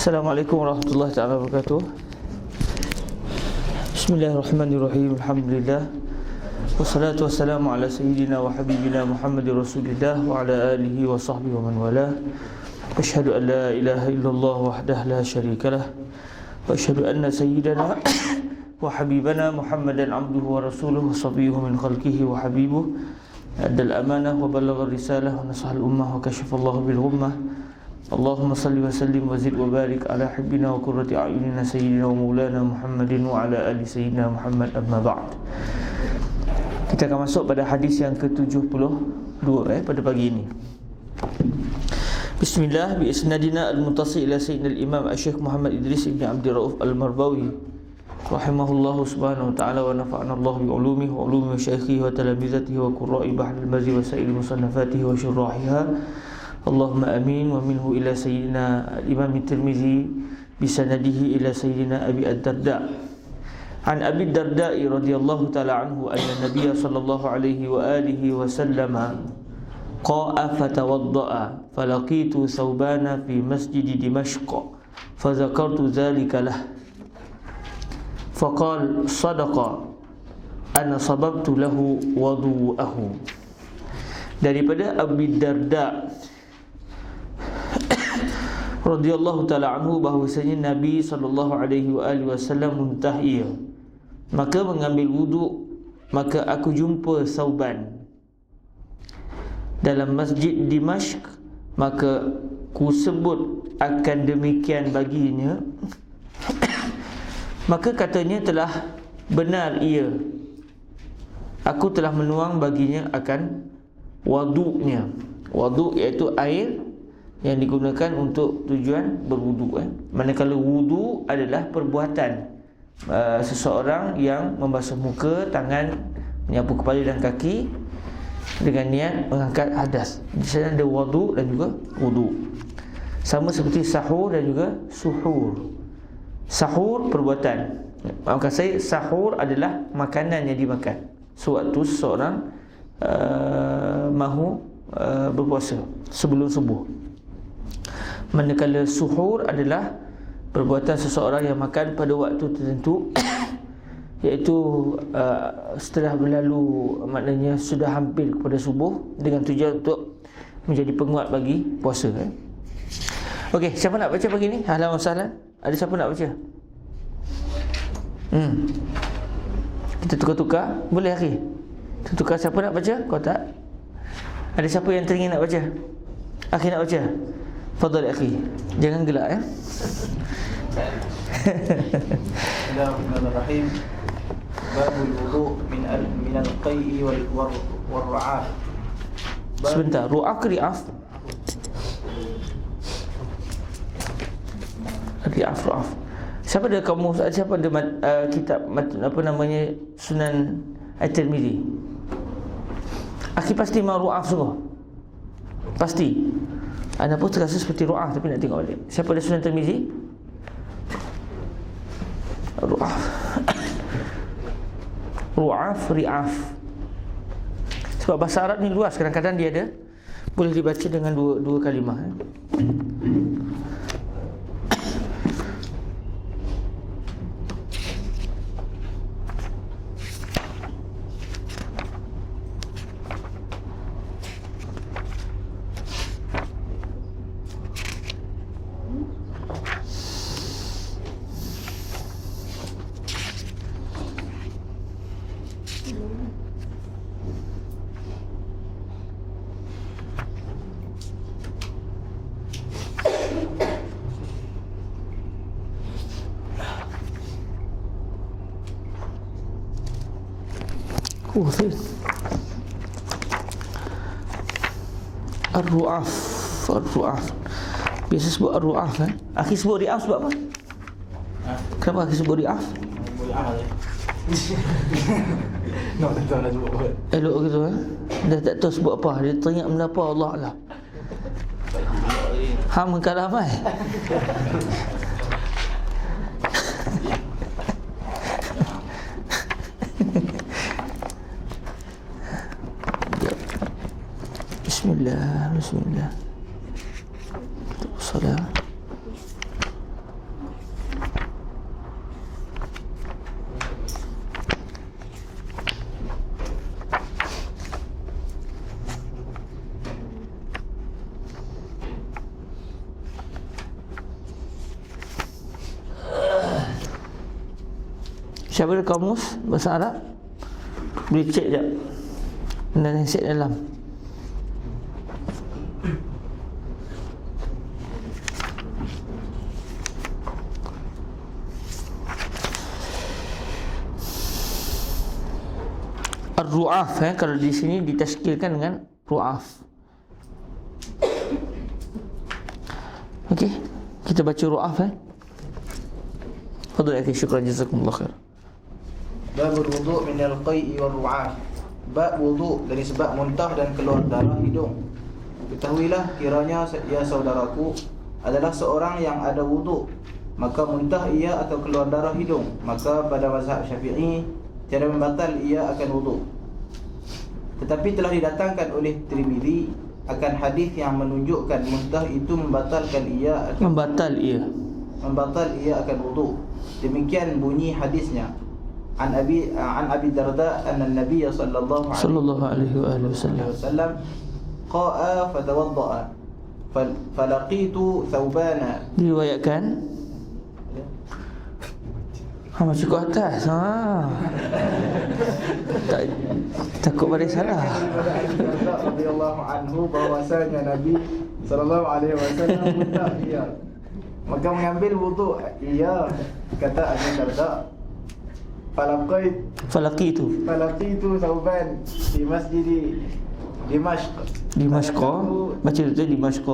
Assalamualaikum warahmatullahi taala wabarakatuh. Bismillahirrahmanirrahim. Alhamdulillah. Wassalatu wassalamu ala sayyidina wa habibina Muhammadir Rasulillah wa ala alihi wa sahbihi wa man walah. Asyhadu an la ilaha illallah wahdahu la syarikalah wa asyhadu anna sayyidana wa habibana Muhammadan abduhu wa rasuluhu safiyyuhu min khalqihi wa habibuhu addal amanah wa ballagha risalah wa nasahal ummah wa kashafallahu bil ghummah. Allahumma salli wa sallim wa zid wa barik ala habbina wa qurrati a'yunina sayyidina wa maulana Muhammadin wa ala ali sayyidina Muhammad, amma ba'd. Kita akan masuk pada hadis yang ke-72 pada pagi ini. Bismillah, bi isnadina al-muttasil ila sayyidina al-imam Asy-Syaikh Muhammad Idris ibn Abdi Rauf al-Marbawi rahimahullahu subhanahu wa ta'ala wa nafa'ana Allah bi ulumihi wa ulumi syaikhihi wa talamizatihi wa qurra'i bahr al-mazi wa sa'il musannafatihi wa syurrahiha. Allahumma amin. Wa minhu ila sayyidina Imam Tirmizi bisanadihi ila sayyidina Abi Ad-Darda an Abi Ad-Darda radhiyallahu ta'ala anhu anna Nabiyya sallallahu alaihi wa alihi wa sallama qa'a fatawadda'a falaqitu thawbana fi masjid Dimashq fazakartu dhalika lah faqala sadaqa ana sababtu lahu wudu'ahu. Daripada Abi Darda radhiyallahu ta'ala anhu bahwasanya Nabi sallallahu alaihi wasallam muntahir, maka mengambil wuduk, maka aku jumpa Sauban dalam masjid Dimashq, maka ku sebut akan demikian baginya maka katanya telah benar ia, aku telah menuang baginya akan waduknya. Waduk iaitu air yang digunakan untuk tujuan berwuduk. Manakala wudu adalah perbuatan seseorang yang membasuh muka, tangan, menyapu kepala dan kaki dengan niat mengangkat hadas. Di sana ada wudu dan juga wudu. Sama seperti sahur dan juga suhur. Sahur perbuatan. Maka saya sahur adalah makanan yang dimakan sewaktu seseorang mahu berpuasa sebelum subuh. Manakala suhur adalah perbuatan seseorang yang makan pada waktu tertentu iaitu setelah berlalu, maknanya sudah hampir kepada subuh, dengan tujuan untuk menjadi penguat bagi puasa. Okey, siapa nak baca pagi ni? Ahlan wa sahlan. Ada siapa nak baca? Kita tukar-tukar. Boleh akhi? Tukar siapa nak baca? Kau tak? Ada siapa yang teringin nak baca? Akhi nak baca? Fadhal akhi. Jangan gelak ya. Bismillahirrahmanirrahim. Babul wudu' min al-qai'i wal ru'af. Sebentar, ru'af ke ri'af? Ru'af. Siapa ada kamus, siapa ada kitab apa namanya, Sunan At-Tirmizi? Akhi pasti mau ru'af sungguh. Pasti. Anda pun terasa seperti ru'af, tapi nak tengok balik. Siapa ada Sunan Tirmizi? Ru'af. Ru'af, ri'af. Sebab bahasa Arab ni luas, kadang-kadang dia ada boleh dibaca dengan dua kalimah. Ar-ru'af. Ar-ru'af. Biasa sebut ar-ru'af kan? Akhi sebut ri'af sebab apa? Kenapa akhi sebut ri'af? No, tak tahu nak sebut apa. Elok gitu kan? Dah tak tahu sebut apa. Dia teringat benda apa, Allah lah. Hang mengkalah mai. Bismillah. Salam. Siapa ada kamus bahasa Arab? Boleh cek sekejap. Dan set dalam. Ar-ru'af, kalau di sini ditashkilkan dengan ru'af. Okey, kita baca ru'af. Fadhil akhi, syukran jazakumullah khair. Babul wudu' min al-qai'i wal ru'af. Bab wudu' dari sebab muntah dan keluar darah hidung. Ketahuilah kiranya ya saudaraku adalah seorang yang ada wudu', maka muntah ia atau keluar darah hidung, maka pada mazhab Syafi'i tiada membatal ia akan wudu'. Tetapi telah didatangkan oleh Tirmizi akan hadis yang menunjukkan muntah itu membatal ia akan wudu'. Demikian bunyi hadisnya. An Abi Darda anna Nabi sallallahu alaihi wasallam qa'a fatawadda'a falaqitu thawbana. Diriwayatkan masuk ke atas. Takut pada salah. Radhiyallahu anhu bahwasanya Nabi sallallahu alaihi wasallam muntah ia, maka mengambil wudu ia. Kata Abu Darda, falaqitu thawban di masjid Dimashq. Baca itu Dimashq.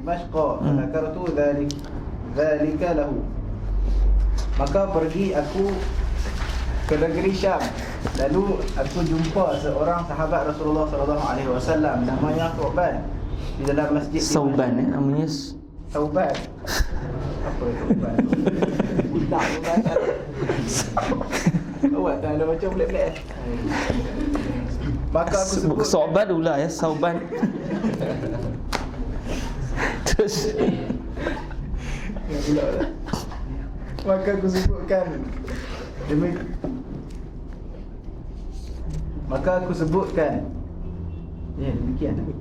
Zakartu dzalika lahu. Maka pergi aku ke negeri Syam, lalu aku jumpa seorang sahabat Rasulullah sallallahu alaihi wasallam namanya Thawban di dalam masjid. Thawban namanya Thawban. Apa Thawban? Budak bukan. Awak tak ada macam pelik-pelik. Maka aku sebut Thawban pula ya, Thawban. Terus maka aku sebutkan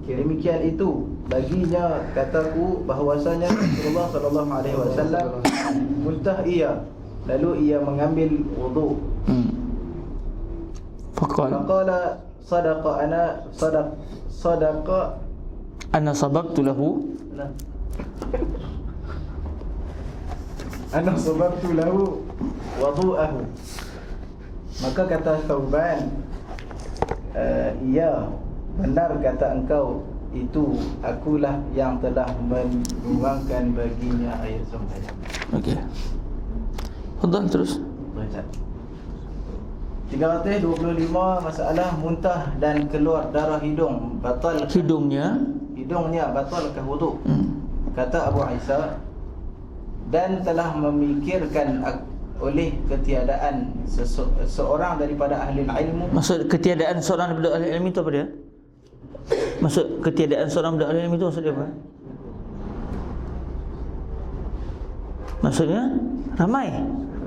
demikian itu baginya, kataku bahwasanya Rasulullah sallallahu alaihi wasallam muntah ia, lalu ia mengambil wudu. Faqala sadaqa ana sabaqtu lahu wudu'ahu. Maka kata Thawban, ya, benar kata engkau itu, akulah yang telah menuangkan baginya air sembahyang. Okey. Fadhil terus. 325 masalah muntah dan keluar darah hidung batal. Hidungnya batalkah wudu? Kata Abu Isa, dan telah memikirkan oleh ketiadaan seorang daripada ahli ilmu. Maksud ketiadaan seorang daripada ahli ilmu itu apa dia? Maksud ketiadaan seorang daripada ahli ilmu itu maksud dia apa? Maksudnya ramai,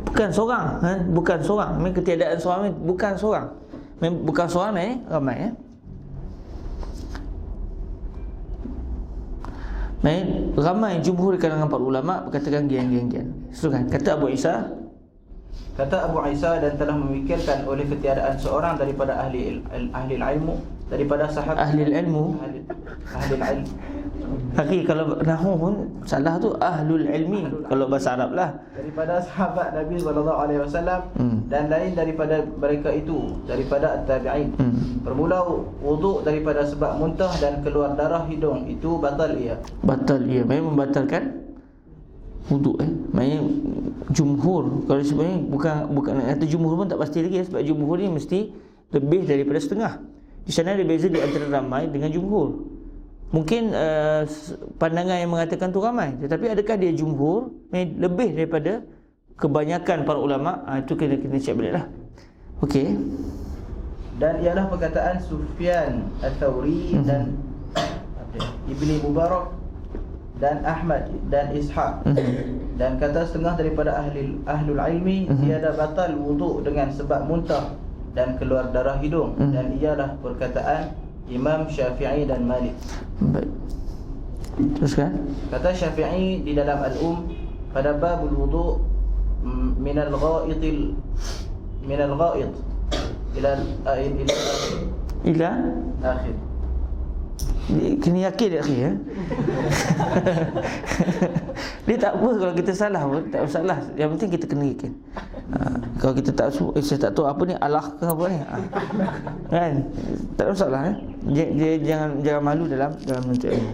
bukan seorang, bukan seorang. Ketiadaan seorang bukan seorang. Bukan seorang ni ramai ya. Ramai jumhur kalangan para ulama berkatakan gian. Seteruskan. Kata Abu Isa, dan telah memikirkan oleh ketiadaan seorang daripada ahli ilmu, daripada sahabat ahli ilmu. Hari kalau nahwu pun salah tu ahlul ilmi kalau bahasa Arab lah. Daripada sahabat Nabi sallallahu alaihi wasallam dan lain daripada mereka itu, daripada at-tabi'in. Bermula wudu daripada sebab muntah dan keluar darah hidung itu batal ia. Maksudnya membatalkan wudu Maksudnya jumhur, kalau sebenarnya bukan kata jumhur pun tak pasti lagi sebab jumhur ni mesti lebih daripada setengah. Di sana ada beza di antara ramai dengan jumhur. Mungkin pandangan yang mengatakan tu ramai, tetapi adakah dia jumhur lebih daripada kebanyakan para ulama? Itu kena cek baliklah. Okey. Dan ialah perkataan Sufyan Ats-Tsauri dan Ibni Mubarak dan Ahmad dan Ishaq. Dan kata setengah daripada ahlul ilmi, tiada batal wudu dengan sebab muntah dan keluar darah hidung, dan ialah perkataan Imam Syafi'i dan Malik. Baik. Teruskan. Kata Syafi'i di dalam Al-Um pada babul wudu' min al-gha'itil minal ghaid ila akhir. Kena yakin dia akhi ya. Dia tak apa kalau kita salah pun, tak masalah. Yang penting kita kena yakin. Kalau kita tak saya tak tahu apa ni alah ke apa ni. Kan? Tak ada masalah dia jangan malu dalam menuntut ilmu.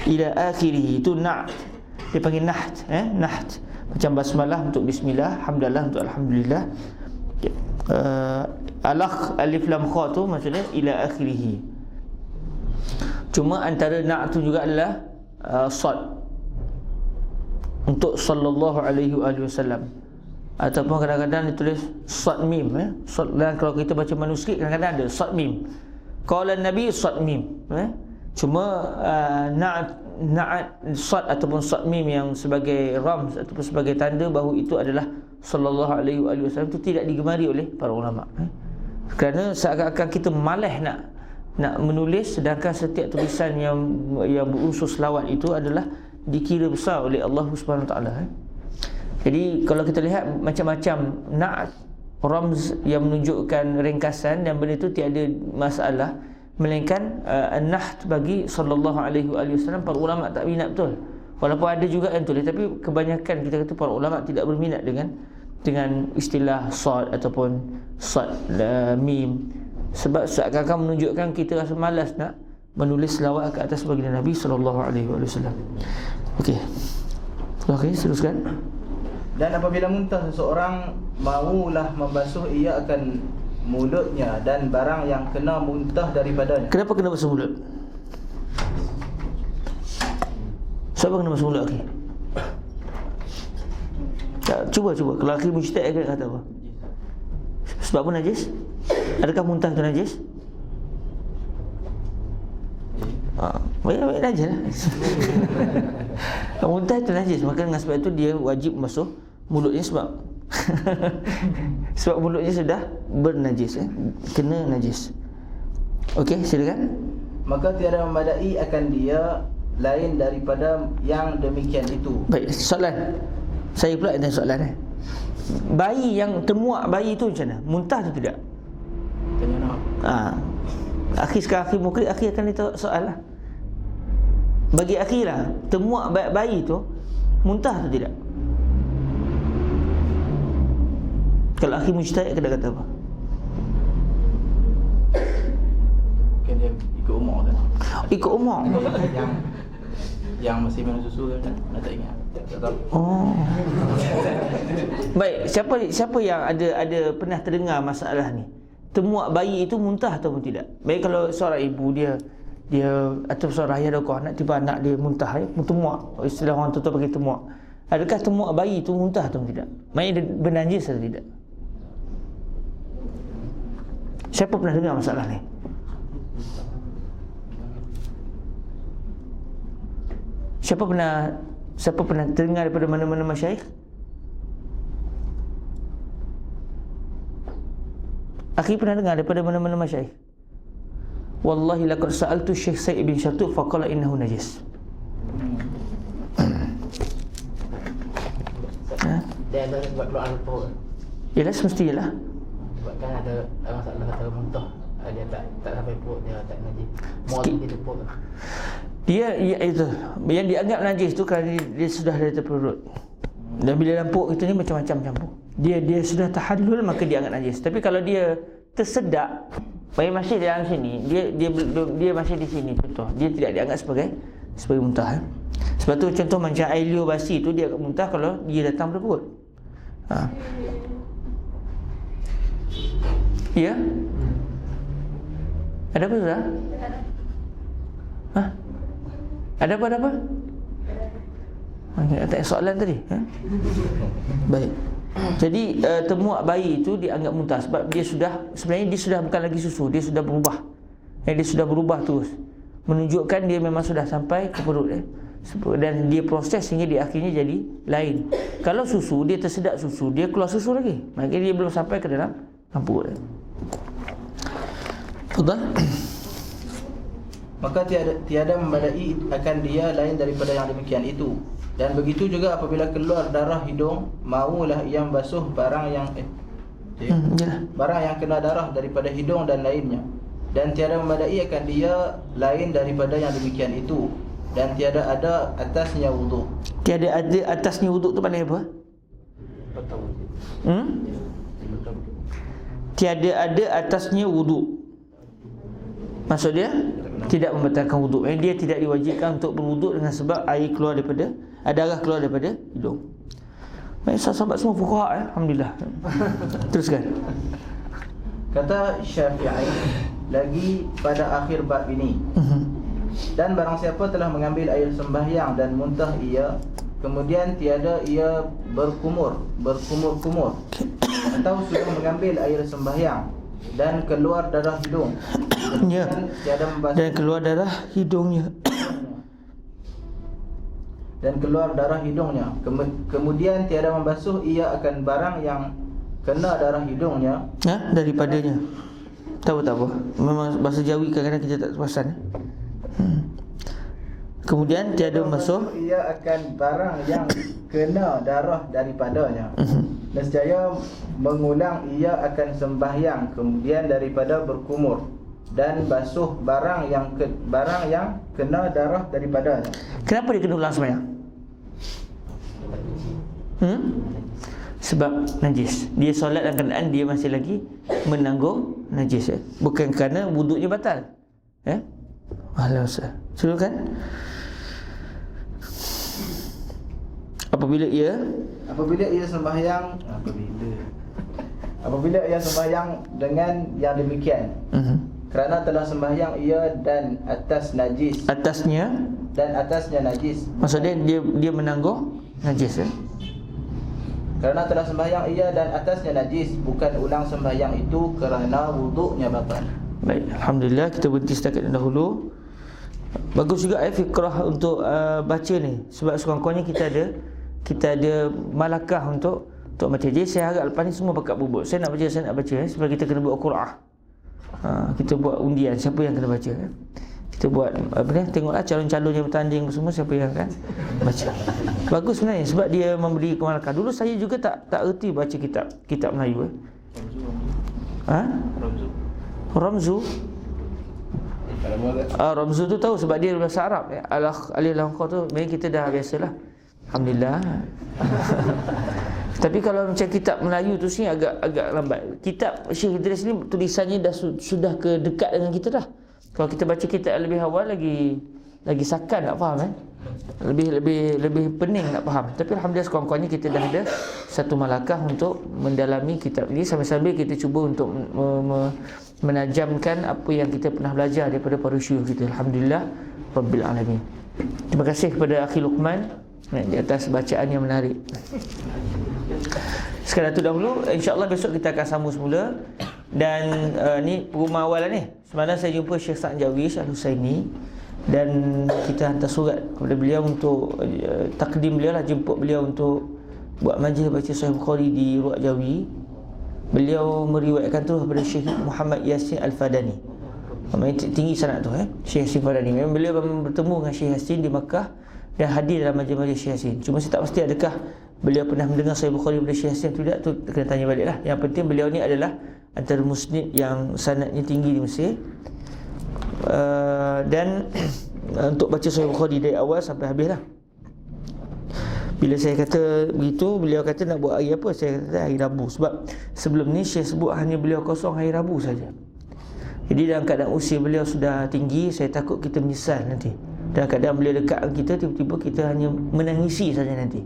Ila akhirih itu na'at. Dia panggil naht, naht. Macam basmalah untuk bismillah, hamdalah untuk alhamdulillah. Alaq alif lam kha tu maksudnya ila akhirih. Cuma antara na' tu juga adalah sad untuk sallallahu alaihi wasallam, ataupun kadang-kadang ditulis sad mim sad. Dan kalau kita baca manuskrip kadang-kadang ada sad mim, qala nabi sad mim cuma na'at sad ataupun sad mim yang sebagai ramz ataupun sebagai tanda bahawa itu adalah sallallahu alaihi wasallam itu tidak digemari oleh para ulama kerana seakan-akan kita malas nak menulis, sedangkan setiap tulisan yang berunsur selawat itu adalah dikira besar oleh Allah Subhanahu Wa Taala. Jadi kalau kita lihat macam-macam na'at ramz yang menunjukkan ringkasan, dan benda itu tiada masalah, melainkan an-naht bagi sallallahu alaihi wasallam para ulama tak minat betul. Walaupun ada juga yang tulis, tapi kebanyakan kita kata para ulama tidak berminat dengan istilah sad ataupun sad mim, sebab seakan-akan menunjukkan kita rasa malas nak menulis selawat ke atas baginda Nabi sallallahu alaihi wasallam. Okey. Okey, teruskan. Dan apabila muntah seseorang, maulah membasuh ia akan mulutnya dan barang yang kena muntah daripadanya. Kenapa kena basuh mulut? Siapa kena basuh mulut akhi? Cuba kalau akhi mujtahid kata apa? Sebab apa najis? Adakah muntah itu najis? Baik najis lah. Muntah itu najis, maka dengan sebab itu dia wajib masuk mulutnya sebab sebab mulutnya sudah bernajis, kena najis. Okey, silakan. Maka tiada memadai akan dia lain daripada yang demikian itu. Baik, soalan. Saya pula ada soalan bayi yang termuak bayi itu macam mana? Muntah atau tidak? Tanya nak. Akhi sekarang akhi mukri, akhi akan ditanya soal lah. Bagi akhi lah, termuak bayi itu muntah atau tidak? Kalau akhi mujtahid kena kata apa? Mungkin dia ikut umur kan? Ikut umur? yang masih minum susu kan? Tak ingat. Tak tahu. Oh. Baik, siapa yang ada pernah terdengar masalah ni? Termuak bayi itu muntah ataupun tidak? Baik, kalau seorang ibu dia atau seorang ayah dokor nak tiba anak dia muntah, termuak, istilah orang tua bagi termuak. Adakah termuak bayi itu muntah ataupun tidak? Maksudnya dia bernajis atau tidak? Siapa pernah dengar masalah ni? Siapa pernah dengar daripada mana-mana masyayikh? Akhi pernah dengar daripada mana-mana masyayikh? Wallahi laqad sa'altu Syekh Said bin Syatuq faqala innahu najis. Dia ada sebab keluar alkohol. Yalah, semestinya. Sebab kan ada masalah kata muntah. Dia tak sampai perut, dia tak najis. Muat dia perut. Dia itu yang dianggap najis tu kerana dia sudah dari perut. Dan bila dalam perut kita ni macam-macam campur. Dia sudah tahallul maka dia anggap najis. Tapi kalau dia tersedak, masih dalam sini, dia masih di sini, contoh, dia tidak dianggap sebagai muntah. Sebab tu contoh macam air liur basi tu dia akan muntah kalau dia datang dari perut. Ya? Ada apa sudah? Ada apa? Tak soalan tadi. Baik. Jadi termuak bayi itu dianggap muntah sebab sebenarnya dia sudah bukan lagi susu, dia sudah berubah. Dia sudah berubah terus, menunjukkan dia memang sudah sampai ke perut dan dia proses sehingga dia akhirnya jadi lain. Kalau susu, dia tersedak susu, dia keluar susu lagi, maka dia belum sampai ke dalam perut. Betul? Maka tiada memadai akan dia lain daripada yang demikian itu. Dan begitu juga apabila keluar darah hidung, maulah ia basuh barang yang Jelah. Barang yang kena darah daripada hidung dan lainnya, dan tiada memadai akan dia lain daripada yang demikian itu, dan tiada ada atasnya wuduk. Tiada ada atasnya wuduk tu maknanya apa? Tiada ada atasnya wuduk. Maksud dia tidak membatalkan wuduk. Dia tidak diwajibkan untuk berwuduk dengan sebab air keluar daripada, darah keluar daripada hidung. Baik, sahabat semua fuqaha, alhamdulillah. Teruskan. Kata Syafi'i lagi pada akhir bab ini, dan barang siapa telah mengambil air sembahyang dan muntah ia, kemudian tiada ia berkumur atau sudah mengambil air sembahyang dan keluar darah hidung, Ya. tiada membasuh, Dan keluar darah hidungnya. dan keluar darah hidungnya, kemudian tiada membasuh ia akan barang yang kena darah hidungnya, Daripadanya. Tak apa. Memang bahasa Jawi kadang-kadang kita tak perasan. Kemudian tiada membasuh ia akan barang yang kena darah daripadanya. Nescaya mengulang ia akan sembahyang, kemudian daripada berkumur, dan basuh barang yang kena darah daripadanya. Kenapa dia kena ulang sembahyang? Sebab najis. Dia solat dalam keadaan dia masih lagi menanggung najis, bukan kerana wuduknya batal. Alah Ustaz. Silakan. Apabila ia sembahyang dengan yang demikian, kerana telah sembahyang ia dan atasnya najis. Maksudnya dia menanggung najis, Kerana telah sembahyang ia dan atasnya najis, bukan ulang sembahyang itu kerana wuduknya batal. Baik, alhamdulillah, kita berhenti setakat dahulu. Bagus juga fikrah untuk baca ni, sebab sekurang-kurangnya kita ada malakah untuk baca. Jadi saya harap lepas ni semua bakat bubuk. Saya nak baca sebab kita kena buat Qur'an. Kita buat undian siapa yang kena baca. Kita buat tengoklah calon-calon yang bertanding semua siapa yang akan baca. Bagus sebenarnya sebab dia memberi kemalakah. Dulu saya juga tak erti baca kitab Melayu. Ramzu. Ramzu tu tahu sebab dia bahasa Arab. Alih-alih kau tu memang kita dah biasalah. Alhamdulillah. Tapi kalau macam kitab Melayu tu sini agak lambat. Kitab Syekh Idris ni tulisannya dah sudah ke dekat dengan kita dah. Kalau kita baca kitab lebih awal lagi sakan nak faham lebih pening nak faham. Tapi alhamdulillah sekurang-kurangnya kita dah ada satu malakah untuk mendalami kitab ini, sambil-sambil kita cuba untuk menajamkan apa yang kita pernah belajar daripada para syuyukh kita. Alhamdulillah rabbil alamin. Terima kasih kepada Akhi Luqman di atas bacaan yang menarik. Sekadar itu dahulu, insya-Allah besok kita akan sambung semula. Dan ni rumah awal ni. Semalam saya jumpa Syekh Sa'ad Jawish Al-Husaini dan kita hantar surat kepada beliau untuk takdim beliau lah, jemput beliau untuk buat majlis baca Sahih Bukhari di Ruak Jawi. Beliau meriwayatkan tu kepada Syekh Muhammad Yasin Al-Fadani. Tinggi sanad tu Syekh Yasin Al-Fadani. Memang beliau bertemu dengan Syekh Yasin di Makkah dan hadir dalam majlis Syekh Yasin. Cuma saya tak pasti adakah beliau pernah mendengar Sahih Bukhari daripada Syekh Yasin atau tidak, tu kena tanya baliklah. Yang penting beliau ni adalah antara musnid yang sanadnya tinggi di Mesir. Dan untuk baca Sahih Bukhari dari awal sampai habis lah. Bila saya kata begitu, beliau kata nak buat hari apa? Saya kata hari Rabu. Sebab sebelum ni Syekh sebut hanya beliau kosong hari Rabu saja. Jadi dalam keadaan usia beliau sudah tinggi, saya takut kita menyesal nanti. Dalam keadaan beliau dekat dengan kita, tiba-tiba kita hanya menangisi saja nanti.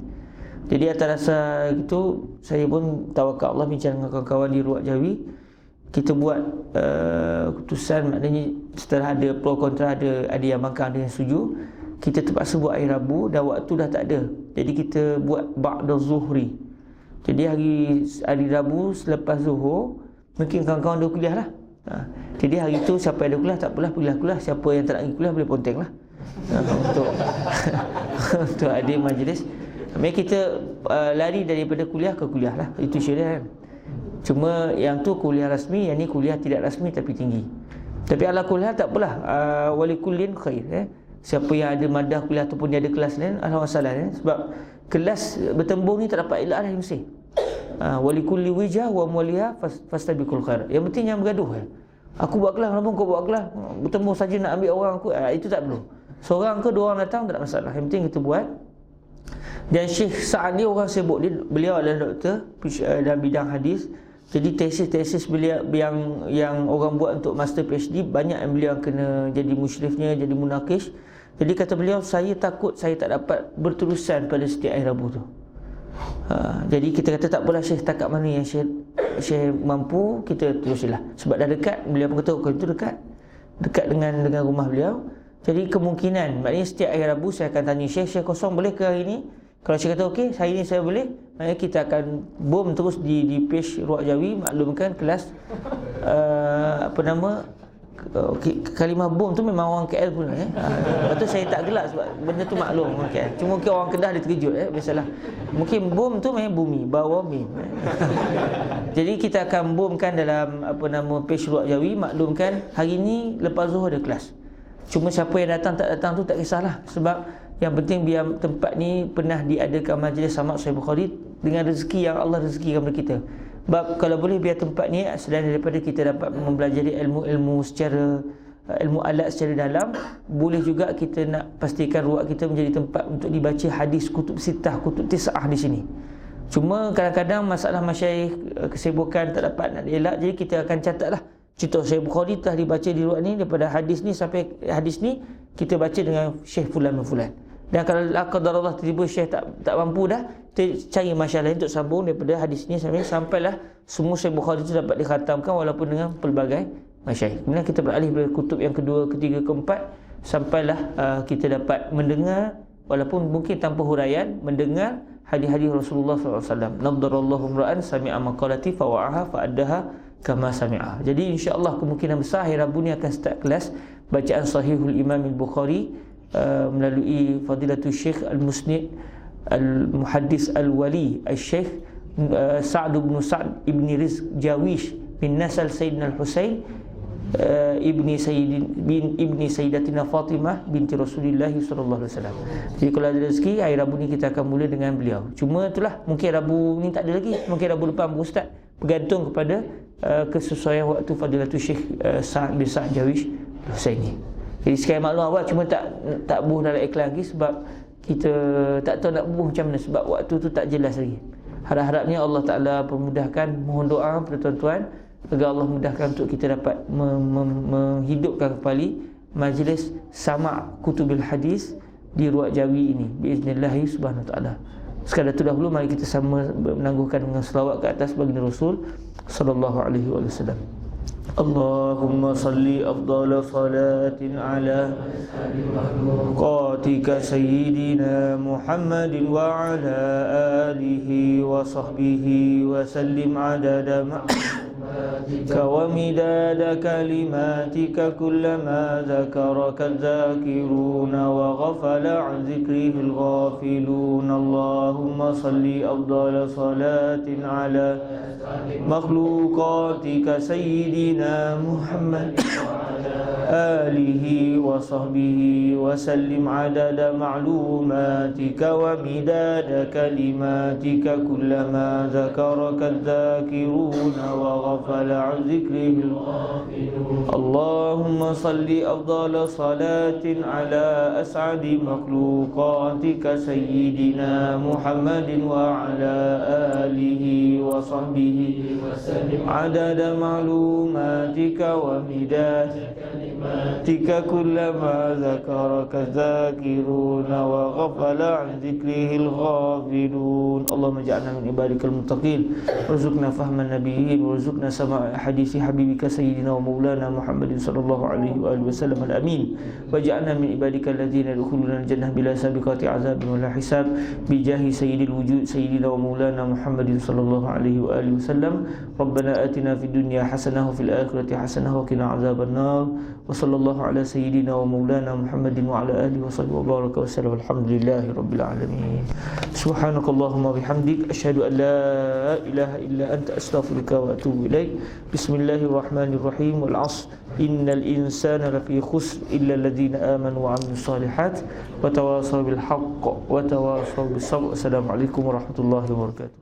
Jadi atas dasar itu, saya pun tawakal Allah bincang dengan kawan-kawan di Ruak Jawi. Kita buat keputusan, maknanya setelah ada pro kontra, ada yang bangkang, ada yang setuju, kita terpaksa buat hari Rabu dan waktu dah tak ada. Jadi kita buat ba'da zuhri. Jadi hari Rabu selepas zuhur, mungkin kawan-kawan ada kuliah lah. Jadi hari itu siapa ada kuliah tak apalah, pergilah kuliah. Siapa yang tak nak pergi kuliah boleh ponteng lah. Untuk ada majlis. Maksudnya kita lari daripada kuliah ke kuliah lah. Itu syariah kan. Cuma yang tu kuliah rasmi, yang ni kuliah tidak rasmi tapi tinggi. Tapi ala kuliah tak apalah, walikullin khair. Siapa yang ada madah kuliah ataupun dia ada kelas lain, alhamdulillah. Sebab kelas bertembung ni tak dapat elak dah di Mesir. walikulli wijah wa muwaliha fastabiqul khairat. Yang penting jangan bergaduh. Aku buat kelas, walaupun kau buat kelas, bertemu saja nak ambil orang aku, itu tak perlu. Seorang ke dua orang datang tak ada masalah. Yang penting kita buat. Dan Syekh Sa'ad ni orang sibuk, beliau adalah doktor dalam bidang hadis. Jadi tesis beliau yang orang buat untuk master PhD, banyak yang beliau kena jadi musyrifnya, jadi munakish. Jadi kata beliau, saya takut saya tak dapat berterusan pada setiap hari Rabu tu. Jadi kita kata tak apalah Syekh, takat mana yang Syekh mampu, kita terusilah. Sebab dah dekat, beliau pun kata itu dekat dengan rumah beliau. Jadi kemungkinan, maknanya setiap hari Rabu saya akan tanya Syekh kosong boleh ke hari ni? Kalau Syekh kata okey, hari ni saya boleh, maknanya kita akan boom terus di page Ruak Jawi, maklumkan kelas kalimah bom tu memang orang KL pun lepas tu saya tak gelak sebab benda tu maklum orang KL. Cuma mungkin orang Kedah dia terkejut biasalah. Mungkin bom tu memang bumi, bawa mim. Jadi kita akan bomkan dalam page Ruak Jawi, maklumkan hari ni lepas Zuhur ada kelas. Cuma siapa yang datang tak datang tu tak kisahlah, sebab yang penting biar tempat ni pernah diadakan majlis Samak Sahih Bukhari dengan rezeki yang Allah rezekikan kepada kita. Sebab kalau boleh biar tempat ni selain daripada kita dapat mempelajari ilmu-ilmu secara ilmu alat secara dalam, boleh juga kita nak pastikan ruak kita menjadi tempat untuk dibaca hadis kutub sitah, kutub tis'ah di sini. Cuma kadang-kadang masalah masyayikh kesibukan tak dapat nak elak, jadi kita akan catatlah cerita Sahih Bukhari telah dibaca di ruak ni, daripada hadis ni sampai hadis ni kita baca dengan Syekh fulan dan fulan. Dan kalau qadarullah tiba-tiba Syekh tak mampu dah, kita cari masalah untuk sambung daripada hadis ni sampailah semua Sahih Bukhari itu dapat dikhatamkan walaupun dengan pelbagai masyayikh. Kemudian kita beralih pada kutub yang kedua, ketiga, keempat, sampailah kita dapat mendengar walaupun mungkin tanpa huraian, mendengar hadis-hadis Rasulullah SAW. Nadarallahu imra'an sami'a maqalati fa wa'aha fa addaha kama sami'a. Jadi insya-Allah kemungkinan besar hari Rabu ni akan start kelas bacaan Sahihul Imam Al-Bukhari melalui Fadilatul Syekh Al-Musnid Al-Muhaddis Al-Wali Al-Syekh Sa'd bin Sa'd ibn Rizq Jawish bin Nasal Sayyidina Al-Husain ibni Sayyidatina Fatimah binti Rasulullah sallallahu alaihi wasallam. Jadi kalau ada rezeki hari Rabu ni kita akan mula dengan beliau. Cuma itulah, mungkin Rabu ni tak ada lagi, mungkin Rabu depan berustad, bergantung kepada kesesuaian waktu Fadilatul Syekh Sa'd bin Sa'd Jawish Husain ni. Jadi sekali maklum awak, cuma tak buh dalam iklan lagi sebab kita tak tahu nak buh macam mana, sebab waktu tu tak jelas lagi. Harap-harapnya Allah Ta'ala permudahkan, mohon doa pada tuan-tuan agar Allah mudahkan untuk kita dapat menghidupkan kembali majlis sama' kutubil hadis di Ruak Jawi ini biiznillah subhanahu wa ta'ala. Sekadar itu dahulu, mari kita sama menangguhkan dengan selawat ke atas baginda Rasul sallallahu alaihi wasallam. Allahumma salli afdala salatin ala qatika sayyidina Muhammadin wa ala alihi wa sahbihi wa sallim adada ومداد كلماتك كلما ذكرك الذاكرون وغفل عن ذكره الغافلون. اللهم صل أفضل صلاة على مخلوقاتك سيدنا محمد آله وصحبه وسلم عدد معلوماتك ومداد كلماتك كلما ذكرك الذاكرون وغفل عن ذكره الغافلون. اللهم صل أفضل صلاة على أسعد مخلوقاتك سيدنا محمد وعلى آله وصحبه وسلم عدد معلوماتك ومداد كلماتك كلما ذكرك الذاكرون وغفل عن ذكره الغافلون. اللهم اجعلنا من عبادك المتقين وارزقنا فهم النبيين وارزقنا سماع حديث حبيبك سيدنا ومولانا محمد صلى الله عليه وآله وسلم الأمين. واجعلنا من عبادك الذين يدخلون الجنة بلا سابقة عذاب ولا حساب بجاه سيد الوجود سيدنا ومولانا محمد صلى الله عليه وآله وسلم. ربنا آتنا في الدنيا حسنة وفي الآخرة حسنة وقنا عذاب النار. وصلى الله على سيدنا ومولانا محمد وعلى آله وصحبه وبارك وسلم. الحمد لله رب العالمين. سبحانك اللهم وبحمدك أشهد أن لا إله إلا أنت أستغفرك وأتوب إليك. بسم الله الرحمن الرحيم. والعصر إن الإنسان لفي خسر إلا الذين آمنوا وعملوا الصالحات وتواصوا بالحق وتواصوا بالصبر. السلام عليكم ورحمة الله وبركاته.